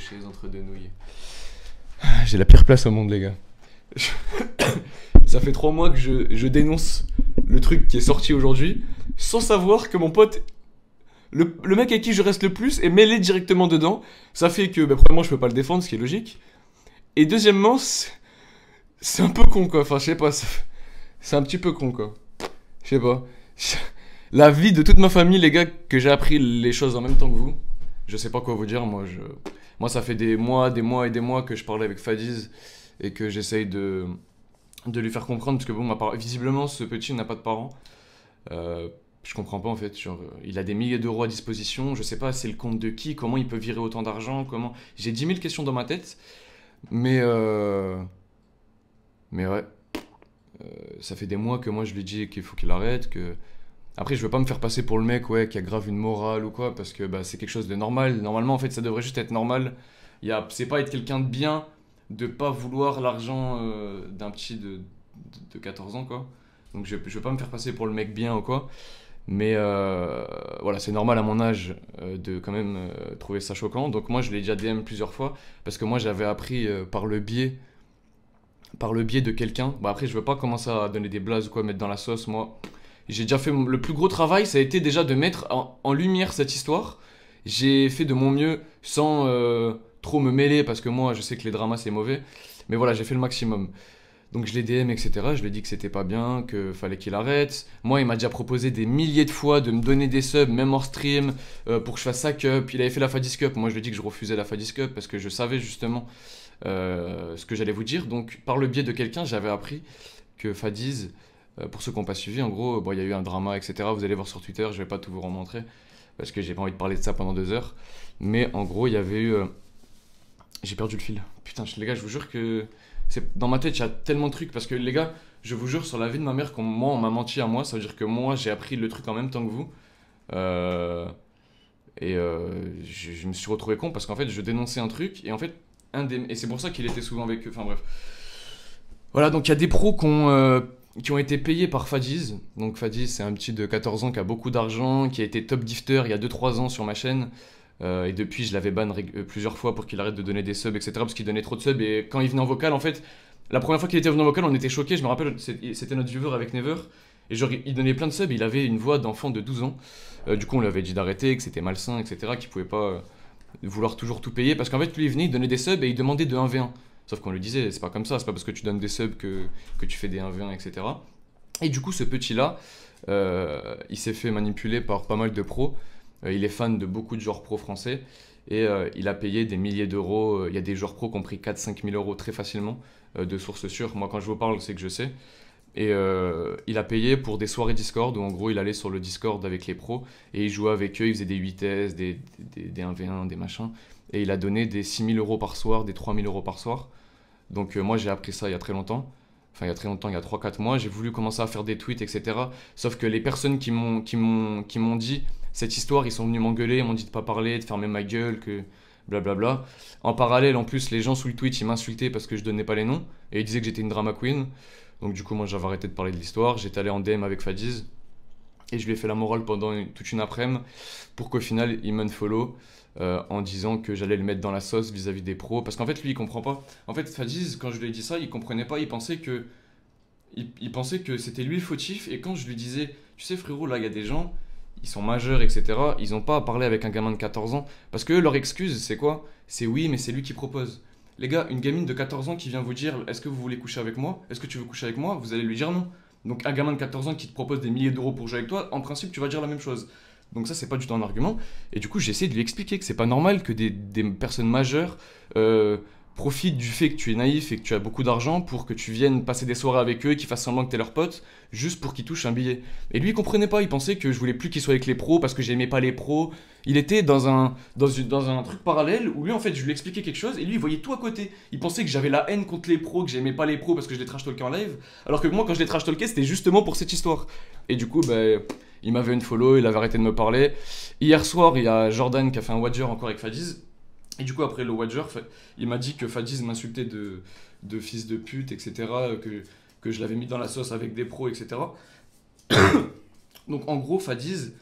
chaise entre deux nouilles. J'ai la pire place au monde, les gars. Ça fait 3 mois que je dénonce le truc qui est sorti aujourd'hui, sans savoir que mon pote, le mec avec qui je reste le plus, est mêlé directement dedans. Ça fait que, bah, premièrement, je peux pas le défendre, ce qui est logique. Et deuxièmement, c'est un peu con, quoi. Enfin, je sais pas, c'est un petit peu con, quoi. Je sais pas. La vie de toute ma famille, les gars, que j'ai appris les choses en même temps que vous. Je sais pas quoi vous dire, moi ça fait des mois et des mois que je parlais avec Fadiz et que j'essaye de lui faire comprendre, parce que bon, visiblement ce petit n'a pas de parents. Je comprends pas en fait, genre, il a des milliers d'euros à disposition, je sais pas c'est le compte de qui, comment il peut virer autant d'argent, comment... J'ai 10 000 questions dans ma tête, mais mais ouais, ça fait des mois que moi je lui dis qu'il faut qu'il arrête, que... Après, je veux pas me faire passer pour le mec, ouais, qui a grave une morale ou quoi, parce que bah, c'est quelque chose de normal. Normalement, en fait, ça devrait juste être normal. C'est pas être quelqu'un de bien, de pas vouloir l'argent d'un petit de 14 ans, quoi. Donc, je veux pas me faire passer pour le mec bien ou quoi. Mais voilà, c'est normal à mon âge de quand même trouver ça choquant. Donc, moi, je l'ai déjà DM plusieurs fois, parce que moi, j'avais appris par le biais de quelqu'un. Bah, après, je veux pas commencer à donner des blazes ou quoi, mettre dans la sauce, moi. J'ai déjà fait le plus gros travail, ça a été déjà de mettre en lumière cette histoire. J'ai fait de mon mieux sans trop me mêler parce que moi je sais que les dramas c'est mauvais. Mais voilà, j'ai fait le maximum. Donc je l'ai DM, etc. Je lui ai dit que c'était pas bien, qu'il fallait qu'il arrête. Moi, il m'a déjà proposé des milliers de fois de me donner des subs, même hors stream, pour que je fasse sa cup. Il avait fait la Fadis Cup. Moi, je lui ai dit que je refusais la Fadis Cup parce que je savais justement ce que j'allais vous dire. Donc, par le biais de quelqu'un, j'avais appris que Fadiz, pour ceux qui n'ont pas suivi, en gros, bon, il y a eu un drama, etc. Vous allez voir sur Twitter, je vais pas tout vous remontrer parce que j'ai pas envie de parler de ça pendant 2 heures. Mais en gros, il y avait eu. J'ai perdu le fil. Putain, les gars, je vous jure que. Dans ma tête, il y a tellement de trucs. Parce que les gars, je vous jure, sur la vie de ma mère, quand moi, on m'a menti à moi, ça veut dire que moi, j'ai appris le truc en même temps que vous. Euh, je me suis retrouvé con parce qu'en fait, je dénonçais un truc. Et en fait, et c'est pour ça qu'il était souvent avec eux. Enfin bref. Voilà, donc il y a des pros qui ont été payés par Fadiz. Donc Fadiz, c'est un petit de 14 ans qui a beaucoup d'argent, qui a été top gifter il y a 2-3 ans sur ma chaîne. Et depuis, je l'avais ban plusieurs fois pour qu'il arrête de donner des subs, etc. Parce qu'il donnait trop de subs. Et quand il venait en vocal, en fait, la première fois qu'il était venu en vocal, on était choqués. Je me rappelle, c'était notre viewer avec Never. Et genre, il donnait plein de subs. Il avait une voix d'enfant de 12 ans. Du coup, on lui avait dit d'arrêter, que c'était malsain, etc. Qu'il pouvait pas vouloir toujours tout payer. Parce qu'en fait, lui, il venait, il donnait des subs et il demandait de 1v1. Sauf qu'on lui disait, c'est pas comme ça, c'est pas parce que tu donnes des subs que tu fais des 1v1, etc. Et du coup, ce petit-là, il s'est fait manipuler par pas mal de pros. Il est fan de beaucoup de joueurs pros français. Et il a payé des milliers d'euros. Il y a des joueurs pros qui ont pris 4-5 000 euros très facilement, de sources sûres. Moi, quand je vous parle, c'est que je sais. Et il a payé pour des soirées Discord où en gros il allait sur le Discord avec les pros et il jouait avec eux, il faisait des 8S, des 1v1, des machins. Et il a donné des 6 000 euros par soir, des 3 000 euros par soir. Donc moi j'ai appris ça il y a très longtemps. Enfin il y a très longtemps, il y a 3-4 mois. J'ai voulu commencer à faire des tweets, etc. Sauf que les personnes qui m'ont dit cette histoire, ils sont venus m'engueuler, ils m'ont dit de pas parler, de fermer ma gueule, que blablabla. En parallèle, en plus, les gens sous le tweet, ils m'insultaient parce que je donnais pas les noms. Et ils disaient que j'étais une drama queen. Donc du coup, moi, j'avais arrêté de parler de l'histoire. J'étais allé en DM avec Fadiz. Et je lui ai fait la morale pendant toute une après-midi pour qu'au final, il m'unfollow en disant que j'allais le mettre dans la sauce vis-à-vis des pros. Parce qu'en fait, lui, il comprend pas. En fait, Fadiz, quand je lui ai dit ça, il comprenait pas. Il pensait que c'était lui le fautif. Et quand je lui disais, tu sais, frérot, là, il y a des gens, ils sont majeurs, etc. Ils ont pas à parler avec un gamin de 14 ans. Parce que eux, leur excuse, c'est quoi? C'est oui, mais c'est lui qui propose. Les gars, une gamine de 14 ans qui vient vous dire est-ce que vous voulez coucher avec moi? Est-ce que tu veux coucher avec moi? Vous allez lui dire non. Donc un gamin de 14 ans qui te propose des milliers d'euros pour jouer avec toi, en principe, tu vas dire la même chose. Donc ça, c'est pas du tout un argument. Et du coup, j'ai essayé de lui expliquer que c'est pas normal que des personnes majeures profitent du fait que tu es naïf et que tu as beaucoup d'argent pour que tu viennes passer des soirées avec eux, qu'ils fassent semblant que t'es leur pote, juste pour qu'ils touchent un billet. Et lui, il comprenait pas. Il pensait que je voulais plus qu'il soit avec les pros parce que j'aimais pas les pros. Il était dans un truc parallèle où lui, en fait, je lui expliquais quelque chose et lui, il voyait tout à côté. Il pensait que j'avais la haine contre les pros, que j'aimais pas les pros parce que je les trash talkais en live. Alors que moi, quand je les trash talkais, c'était justement pour cette histoire. Et du coup, ben, il m'avait unfollow, il avait arrêté de me parler. Hier soir, il y a Jordan qui a fait un wager encore avec Fadiz. Et du coup, après le wager, il m'a dit que Fadiz m'insultait de fils de pute, etc. Que je l'avais mis dans la sauce avec des pros, etc. Donc en gros, Fadiz,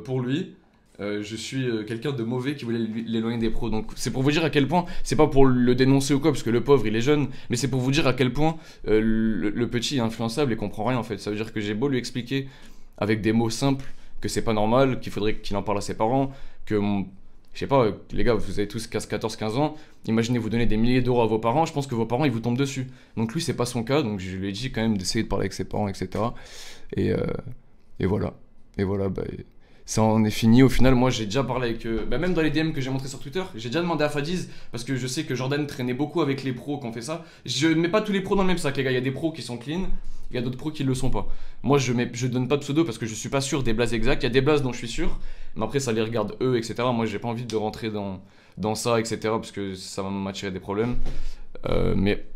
pour lui, je suis quelqu'un de mauvais qui voulait l'éloigner des pros. Donc c'est pour vous dire à quel point, c'est pas pour le dénoncer ou quoi, parce que le pauvre il est jeune, mais c'est pour vous dire à quel point le petit est influençable et comprend rien en fait. Ça veut dire que j'ai beau lui expliquer avec des mots simples que c'est pas normal, qu'il faudrait qu'il en parle à ses parents, que je sais pas, les gars, vous avez tous 14-15 ans, imaginez vous donner des milliers d'euros à vos parents, je pense que vos parents ils vous tombent dessus. Donc lui c'est pas son cas, donc je lui ai dit quand même d'essayer de parler avec ses parents, etc. Et, euh, et voilà. Et voilà, bah, ça en est fini. Au final, moi j'ai déjà parlé avec. Bah, même dans les DM que j'ai montré sur Twitter, j'ai déjà demandé à Fadiz, parce que je sais que Jordan traînait beaucoup avec les pros qui ont fait ça. Je mets pas tous les pros dans le même sac, les gars. Il y a des pros qui sont clean, il y a d'autres pros qui le sont pas. Moi je donne pas de pseudo parce que je suis pas sûr des blazes exacts. Il y a des blazes dont je suis sûr, mais après ça les regarde eux, etc. Moi j'ai pas envie de rentrer dans ça, etc. Parce que ça va m'attirer des problèmes. Mais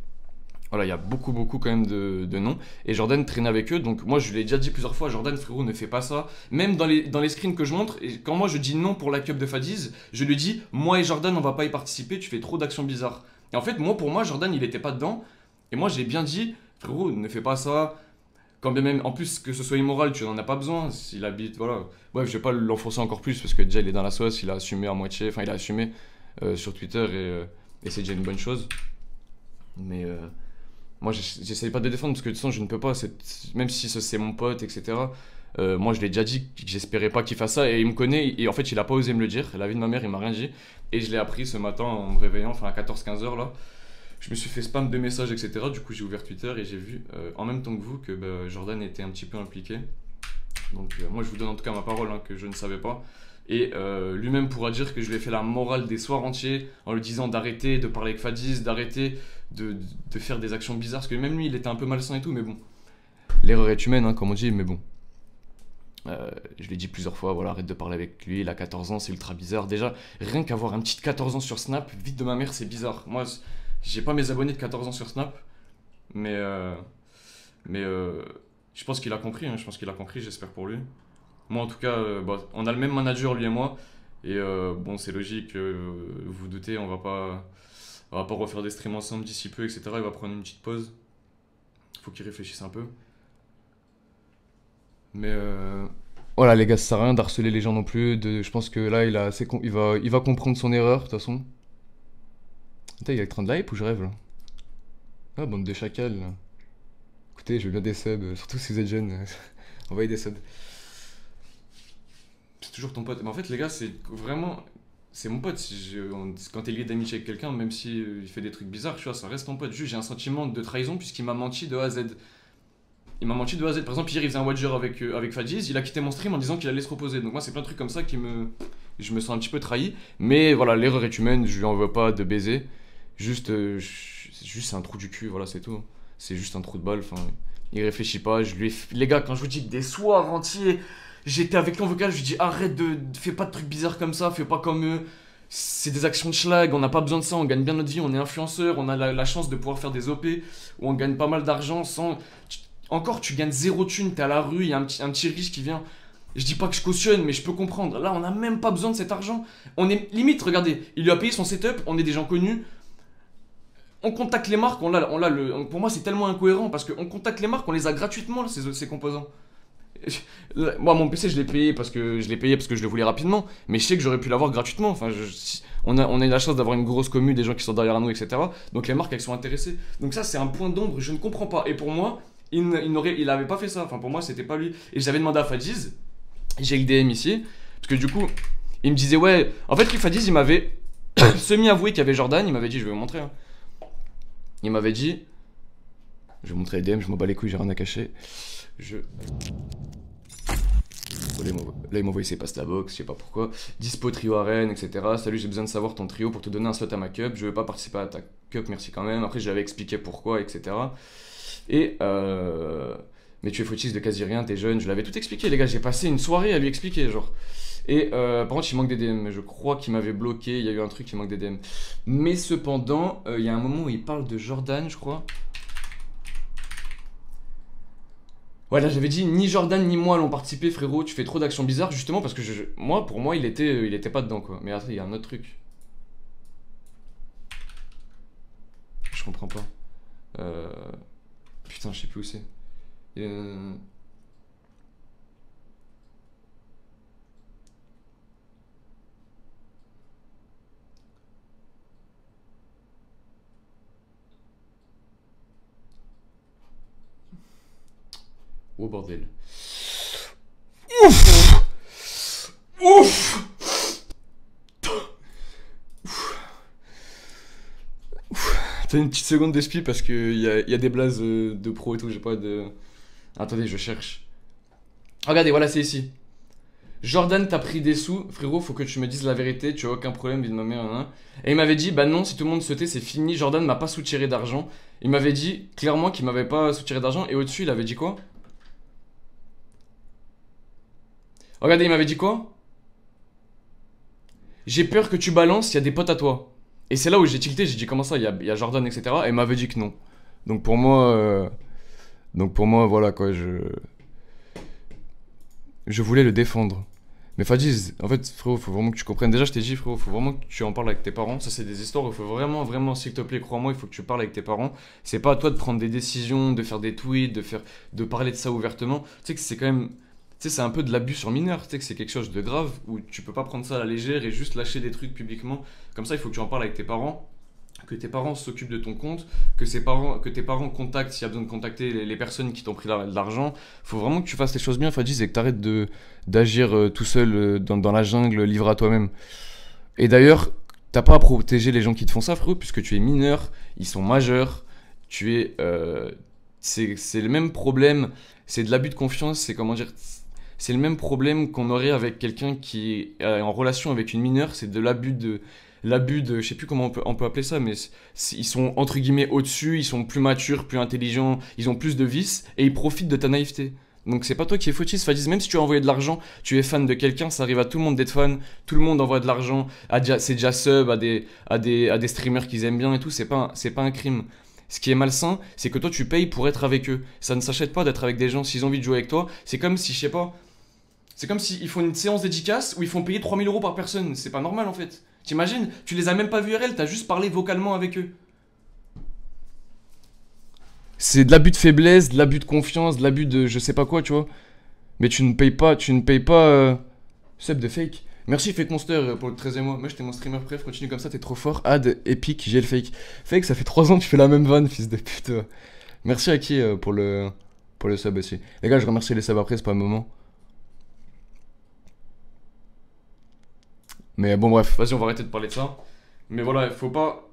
voilà, il y a beaucoup, beaucoup quand même de noms. Et Jordan traînait avec eux. Donc moi, je l'ai déjà dit plusieurs fois, Jordan, frérot, ne fais pas ça. Même dans les screens que je montre, et quand moi je dis non pour la cup de Fadiz, je lui dis, moi et Jordan, on va pas y participer, tu fais trop d'actions bizarres. Et en fait, moi, pour moi, Jordan, il était pas dedans. Et moi, j'ai bien dit, frérot, ne fais pas ça. Quand bien même, en plus, que ce soit immoral, tu n'en as pas besoin. S'il habite, voilà. Bref, je vais pas l'enfoncer encore plus parce que déjà, il est dans la sauce, il a assumé à moitié. Enfin, il a assumé sur Twitter et c'est déjà une bonne chose. Mais. Moi, j'essaye pas de le défendre parce que de toute façon, je ne peux pas. Même si c'est mon pote, etc. Moi, je l'ai déjà dit que j'espérais pas qu'il fasse ça. Et il me connaît. Et en fait, il a pas osé me le dire. La vie de ma mère, il m'a rien dit. Et je l'ai appris ce matin en me réveillant, enfin à 14-15 heures là. Je me suis fait spam de messages, etc. Du coup, j'ai ouvert Twitter et j'ai vu en même temps que vous que bah, Jordan était un petit peu impliqué. Donc, moi, je vous donne en tout cas ma parole hein, que je ne savais pas. Et lui-même pourra dire que je lui ai fait la morale des soirs entiers en lui disant d'arrêter de parler avec Fadiz, d'arrêter de faire des actions bizarres. Parce que même lui, il était un peu malsain et tout, mais bon. L'erreur est humaine, hein, comme on dit, mais bon. Je l'ai dit plusieurs fois, voilà, arrête de parler avec lui, il a 14 ans, c'est ultra bizarre. Déjà, rien qu'avoir un petit 14 ans sur Snap, vite de ma mère, c'est bizarre. Moi, j'ai pas mes abonnés de 14 ans sur Snap, mais, je pense qu'il a compris, hein, je pense qu'il a compris, j'espère pour lui. Moi, en tout cas, bah, on a le même manager, lui et moi. Et bon, c'est logique, vous vous doutez, on va pas refaire des streams ensemble d'ici peu, etc. Il va prendre une petite pause. Faut qu'il réfléchisse un peu. Mais voilà, les gars, ça sert à rien d'harceler les gens non plus. Je pense que là, il va comprendre son erreur, de toute façon. Attends, il est en train de hype ou je rêve là? Ah, bande de chacals là. Écoutez, je veux bien des subs, surtout si vous êtes jeunes. Envoyez des subs. C'est toujours ton pote. Mais en fait, les gars, c'est vraiment. C'est mon pote. Quand t'es lié d'amitié avec quelqu'un, même si il fait des trucs bizarres, tu vois, ça reste ton pote. Juste, j'ai un sentiment de trahison puisqu'il m'a menti de A à Z. Il m'a menti de A à Z. Par exemple, hier, il faisait un Watcher avec Fadiz. Il a quitté mon stream en disant qu'il allait se reposer. Donc, moi, c'est plein de trucs comme ça qui me. Je me sens un petit peu trahi. Mais voilà, l'erreur est humaine. Je lui en veux pas de baiser. Juste. C'est un trou du cul. Voilà, c'est tout. C'est juste un trou de balle. Enfin, il réfléchit pas. Les gars, quand je vous dis que des soirs entiers. J'étais avec lui en vocal, je lui dis arrête fais pas de trucs bizarres comme ça, fais pas comme eux. C'est des actions de schlag, on n'a pas besoin de ça, on gagne bien notre vie, on est influenceur, on a la chance de pouvoir faire des OP où on gagne pas mal d'argent sans. Encore, tu gagnes zéro thune, t'es à la rue, il y a un petit riche qui vient. Je dis pas que je cautionne, mais je peux comprendre. Là, on n'a même pas besoin de cet argent. On est limite, regardez, il lui a payé son setup, on est des gens connus. On contacte les marques, pour moi, c'est tellement incohérent parce qu'on contacte les marques, on les a gratuitement, ces composants. Moi, mon PC, je le voulais rapidement, mais je sais que j'aurais pu l'avoir gratuitement. Enfin, on a eu la chance d'avoir une grosse commu, des gens qui sont derrière nous, etc. Donc les marques, elles sont intéressées. Donc ça, c'est un point d'ombre, je ne comprends pas. Et pour moi, il avait pas fait ça. Enfin, pour moi, c'était pas lui. Et j'avais demandé à Fadiz, j'ai le DM ici, parce que du coup, il me disait, ouais. En fait, lui, Fadiz, il m'avait semi-avoué qu'il y avait Jordan. Il m'avait dit, je vais vous montrer. Hein. Il m'avait dit, je vais vous montrer les DM, je m'en bats les couilles, j'ai rien à cacher. Là, il m'a envoyé ses passes la box, je sais pas pourquoi. Dispo trio arène, etc. Salut, j'ai besoin de savoir ton trio pour te donner un slot à ma cup. Je veux pas participer à ta cup, merci quand même. Après, je l'avais expliqué pourquoi, etc. Et mais tu es foutiste de quasi rien, t'es jeune. Je l'avais tout expliqué, les gars. J'ai passé une soirée à lui expliquer, genre. Et par contre, il manque des DM. Je crois qu'il m'avait bloqué. Il y a eu un truc qui manque des DM. Mais cependant, il y a un moment où il parle de Jordan, je crois. Ouais, là j'avais dit ni Jordan ni moi l'ont participé, frérot. Tu fais trop d'actions bizarres, justement parce que pour moi, il était pas dedans, quoi. Mais attends, il y a un autre truc. Je comprends pas. Euh... Putain, je sais plus où c'est. Euh, Oh bordel. Ouf. Ouf. T'as une petite seconde d'esprit parce qu'il y a des blazes de pro et tout, j'ai pas de... Attendez, je cherche. Regardez, voilà, c'est ici. Jordan t'a pris des sous, frérot, faut que tu me dises la vérité, tu as aucun problème, vie de ma mère, hein. Et il m'avait dit, bah non, si tout le monde se tait, c'est fini, Jordan m'a pas soutiré d'argent. Il m'avait dit clairement qu'il m'avait pas soutiré d'argent, et au-dessus, il avait dit quoi? Regardez, il m'avait dit quoi? J'ai peur que tu balances, il y a des potes à toi. Et c'est là où j'ai tilté, j'ai dit comment ça, il y a Jordan, etc. Et il m'avait dit que non. Donc pour moi, voilà quoi, je voulais le défendre. Mais Fadiz, en fait, frérot, faut vraiment que tu comprennes. Déjà, je t'ai dit, frérot, faut vraiment que tu en parles avec tes parents. Ça, c'est des histoires où il faut vraiment, vraiment, s'il te plaît, crois-moi, il faut que tu parles avec tes parents. C'est pas à toi de prendre des décisions, de faire des tweets, de parler de ça ouvertement. Tu sais que c'est quand même. Tu sais, c'est un peu de l'abus sur mineur. Tu sais que c'est quelque chose de grave où tu peux pas prendre ça à la légère et juste lâcher des trucs publiquement. Comme ça, il faut que tu en parles avec tes parents. Que tes parents s'occupent de ton compte, que tes parents contactent s'il y a besoin de contacter les personnes qui t'ont pris de l'argent. Faut vraiment que tu fasses les choses bien, Fadiz, et que tu arrêtes d'agir tout seul dans la jungle, livré à toi-même. Et d'ailleurs, t'as pas à protéger les gens qui te font ça, frérot, puisque tu es mineur, ils sont majeurs, tu es... c'est le même problème, c'est de l'abus de confiance, c'est comment dire... C'est le même problème qu'on aurait avec quelqu'un qui est en relation avec une mineure, c'est de je sais plus comment on peut appeler ça, mais ils sont entre guillemets au-dessus, ils sont plus matures, plus intelligents, ils ont plus de vices et ils profitent de ta naïveté. Donc c'est pas toi qui es fautiste, Fadiz, même si tu as envoyé de l'argent, tu es fan de quelqu'un, ça arrive à tout le monde d'être fan, tout le monde envoie de l'argent, c'est déjà sub à des streamers qu'ils aiment bien et tout, c'est pas un crime. Ce qui est malsain, c'est que toi tu payes pour être avec eux. Ça ne s'achète pas d'être avec des gens, s'ils ont envie de jouer avec toi, c'est comme si, je sais pas, c'est comme s'ils font une séance dédicace où ils font payer 3000 € par personne, c'est pas normal en fait. T'imagines, tu les as même pas vus RL, t'as juste parlé vocalement avec eux. C'est de l'abus de faiblesse, de l'abus de confiance, de l'abus de je sais pas quoi, tu vois. Mais tu ne payes pas sub de fake. Merci Fake Monster pour le 13e mois. Moi j'étais mon streamer préf, continue comme ça, t'es trop fort. Ad, épique, j'ai le fake. Fake, ça fait 3 ans que tu fais la même vanne, fils de pute. Merci à qui pour le sub aussi. Les gars, je remercie les subs après, c'est pas un moment. Mais bon bref, vas-y on va arrêter de parler de ça. Mais voilà, il faut pas...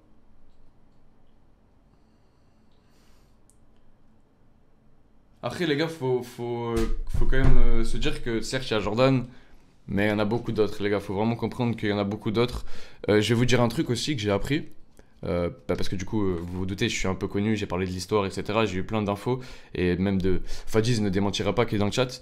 Après les gars, faut quand même se dire que certes il y a Jordan, mais il y en a beaucoup d'autres les gars, faut vraiment comprendre qu'il y en a beaucoup d'autres. Je vais vous dire un truc aussi que j'ai appris, parce que du coup vous vous doutez, je suis un peu connu, j'ai parlé de l'histoire, etc. J'ai eu plein d'infos, et même de... Fadiz ne démentira pas qu'il est dans le chat.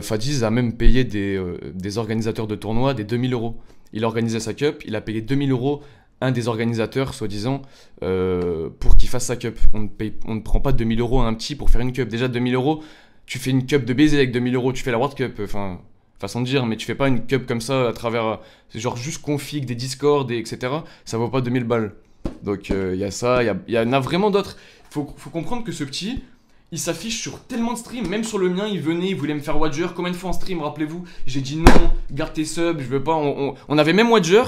Fadiz a même payé des organisateurs de tournois des 2000 €. Il organisait sa cup, il a payé 2000 € un des organisateurs, soi-disant, pour qu'il fasse sa cup. On ne prend pas 2000 € à un petit pour faire une cup. Déjà 2000 €, tu fais une cup de baiser avec 2000 €, tu fais la World Cup, enfin, façon de dire, mais tu fais pas une cup comme ça à travers, genre juste config, des Discord, etc. Ça vaut pas 2000 balles. Donc il y a ça, il y en a vraiment d'autres. Faut comprendre que ce petit, il s'affiche sur tellement de streams, même sur le mien, il venait, il voulait me faire Wadger. Combien de fois en stream, rappelez-vous? J'ai dit non, garde tes subs, je veux pas. On avait même Wadger.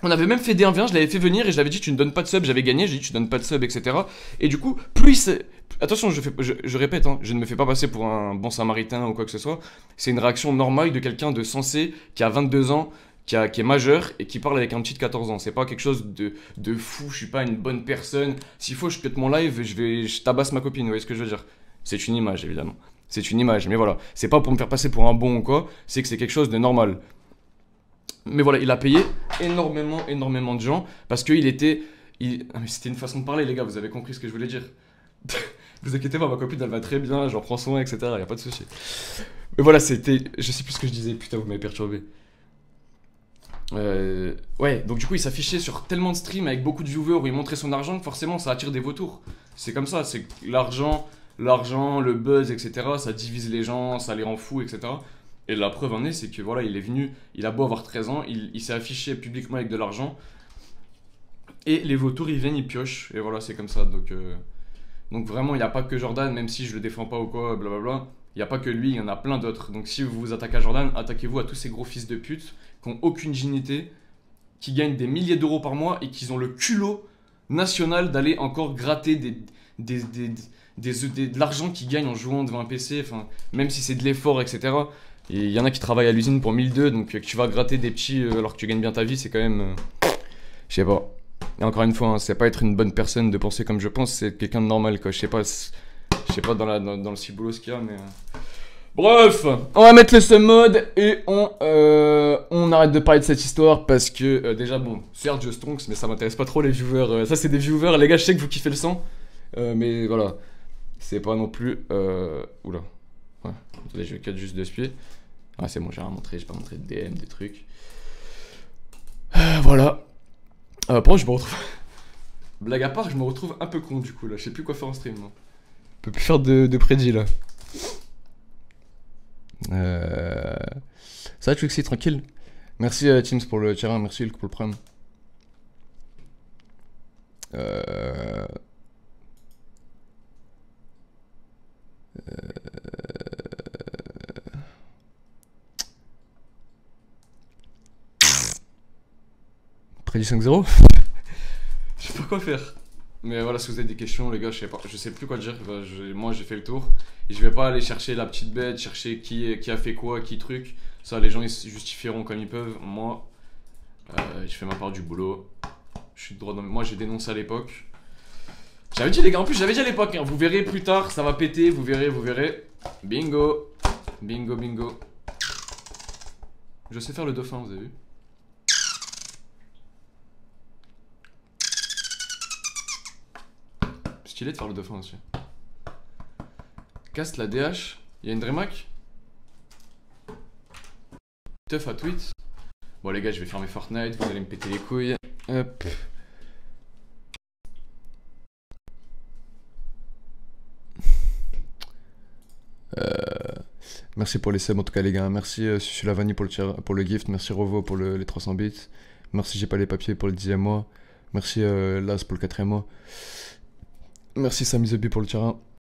On avait même fait D1v1, je l'avais fait venir et je l'avais dit tu ne donnes pas de sub, j'avais gagné, j'ai dit tu donnes pas de sub, etc. Et du coup, attention, je répète, hein, je ne me fais pas passer pour un bon samaritain ou quoi que ce soit. C'est une réaction normale de quelqu'un de sensé qui a 22 ans, qui est majeur et qui parle avec un petit de 14 ans. C'est pas quelque chose de fou, je suis pas une bonne personne. S'il faut, je cut mon live, je tabasse ma copine, vous voyez ce que je veux dire? C'est une image, évidemment. C'est une image, mais voilà. C'est pas pour me faire passer pour un bon ou quoi, c'est que c'est quelque chose de normal. Mais voilà, il a payé énormément de gens parce qu'il était... Ah, mais c'était une façon de parler, les gars, vous avez compris ce que je voulais dire. Vous inquiétez pas, ma copine, elle va très bien, j'en prends soin, etc. Y a pas de souci. Mais voilà, c'était... Je sais plus ce que je disais, putain, vous m'avez perturbé. Ouais, donc du coup, il s'affichait sur tellement de streams avec beaucoup de viewers où il montrait son argent que forcément, ça attire des vautours. C'est comme ça, c'est l'argent, le buzz, etc. Ça divise les gens, ça les rend fous, etc. Et la preuve en est, c'est que voilà, il est venu, il a beau avoir 13 ans, il s'est affiché publiquement avec de l'argent. Et les vautours, ils viennent, ils piochent. Et voilà, c'est comme ça. Donc vraiment, il n'y a pas que Jordan, même si je le défends pas ou quoi, blablabla. Il n'y a pas que lui, il y en a plein d'autres. Donc si vous vous attaquez à Jordan, attaquez-vous à tous ces gros fils de pute qui n'ont aucune dignité, qui gagnent des milliers d'euros par mois et qui ont le culot national d'aller encore gratter de l'argent qu'ils gagnent en jouant devant un PC, enfin, même si c'est de l'effort, etc. Et il y en a qui travaillent à l'usine pour 1002, donc que tu vas gratter des petits alors que tu gagnes bien ta vie, c'est quand même. Je sais pas. Et encore une fois, hein, c'est pas être une bonne personne de penser comme je pense, c'est être quelqu'un de normal, quoi. Je sais pas dans le ciboulot ce qu'il y a, mais. Bref, on va mettre le sum mode et on arrête de parler de cette histoire parce que déjà, bon, certes, je stonks, mais ça m'intéresse pas trop les viewers. Ça, c'est des viewers, les gars, je sais que vous kiffez le sang, mais voilà, c'est pas non plus. Oula, ouais, attendez, je vais cut juste de ce pied. Ah, c'est bon, j'ai rien montré, j'ai pas montré de DM, des trucs. Voilà. Pourquoi je me retrouve. Blague à part, je me retrouve un peu con du coup là, je sais plus quoi faire en stream. Moi. Je peux plus faire de prédit là. Ça va, Trixie, tranquille. Merci Teams pour le terrain, merci Hulk pour le prime. Prédit 5-0. Je sais pas quoi faire. Mais voilà, si vous avez des questions, les gars, je sais plus quoi dire. Moi, j'ai fait le tour. Et je vais pas aller chercher la petite bête, chercher qui a fait quoi, qui truc. Ça, les gens, ils se justifieront comme ils peuvent. Moi, je fais ma part du boulot. Je suis droit dans... Moi, j'ai dénoncé à l'époque. J'avais dit, les gars, en plus, j'avais dit à l'époque. Hein, vous verrez plus tard, ça va péter. Vous verrez, vous verrez. Bingo. Bingo, bingo. Je sais faire le dauphin, vous avez vu? Stylé de faire le dauphin aussi. Cast la DH. Il y a une Dreamhack. Teuf à tweet. Bon les gars, je vais fermer Fortnite, vous allez me péter les couilles. Hop. Merci pour les subs en tout cas les gars. Merci Susu Lavani pour le gift. Merci Rovo pour les 300 bits. Merci J'ai pas les papiers pour le 10e mois. Merci Las pour le 4e mois. Merci Sami Zebi pour le terrain.